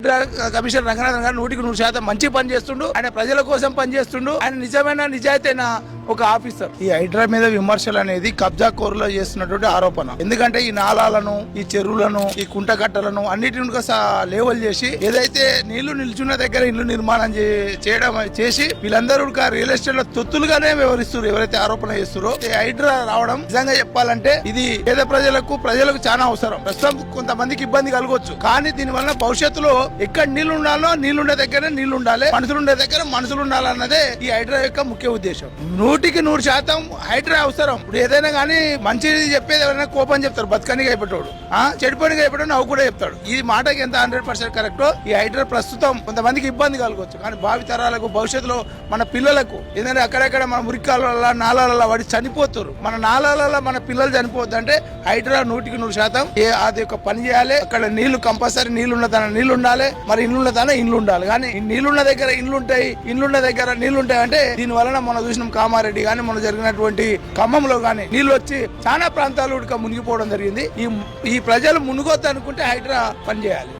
Commissioner Ranganathan గారు 100% మంచి పని చేస్తుండు. ఆయన ప్రజల కోసం పనిచేస్తుండు. ఆయన నిజమైన నిజాయితీన ఒక ఆఫీసర్. ఈ హైడ్రా మీద విమర్శలు అనేది కబ్జా కోరులో చేస్తున్నటువంటి ఆరోపణ. ఎందుకంటే ఈ నాలాలను, ఈ చెరువులను, ఈ కుంటగట్టలను అన్నిటిని లేవల్ చేసి ఏదైతే నీళ్లు నిల్చున్న దగ్గర ఇల్లు నిర్మాణం చేయడం చేసి వీళ్ళందరూ రియల్ ఎస్టేట్ లో తొత్తులుగానే వ్యవహరిస్తారు. ఎవరైతే ఆరోపణ చేస్తారో ఈ హైడ్రా రావడం నిజంగా చెప్పాలంటే ఇది పేద ప్రజలకు చాలా అవసరం. ప్రస్తుతం కొంతమందికి ఇబ్బంది కలగొచ్చు, కానీ దీని వల్ల భవిష్యత్తులో ఎక్కడ నీళ్లు ఉండాలో నీళ్లుండే దగ్గర నీళ్లు ఉండాలి, మనుషులుండే దగ్గర మనుషులు ఉండాలన్నదే ఈ హైడ్రా యొక్క ముఖ్య ఉద్దేశం. 100% హైడ్రా అవసరం. ఇప్పుడు ఏదైనా కానీ మంచిది చెప్పేది ఎవరైనా కోపం చెప్తారు, బతకనిగా అయిపోతాడు, చెడిపోనిగా అయిపోతాడు, నవ్వు కూడా చెప్తాడు. ఈ మాటకి ఎంత 100% కరెక్ట్. ఈ హైడ్రా ప్రస్తుతం కొంతమందికి ఇబ్బంది కలగొచ్చు, కానీ భావి తరాలకు భవిష్యత్తులో మన పిల్లలకు ఏంటంటే అక్కడెక్కడ మన మురికాల నాలాల వాడి చనిపోతారు. మన నాలాల మన పిల్లలు చనిపోద్దు అంటే హైడ్రా 100% అది ఒక పని చేయాలి. అక్కడ నీళ్లు కంపల్సరీ నీళ్లు ఉండాలి, మరి ఇల్లున్న దాని ఇల్లు ఉండాలి. కానీ నీళ్లున్న దగ్గర ఇల్లున్న దగ్గర నీళ్లుంటాయి అంటే దీని వలన మనం చూసినాం కామారెడ్డి గానీ మొన్న జరిగినటువంటి ఖమ్మంలో గానీ నీళ్లు వచ్చి చాలా ప్రాంతాలు మునిగిపోవడం జరిగింది. ఈ ప్రజలు మునుగొద్దు అనుకుంటే హైడ్రా పనిచేయాలి.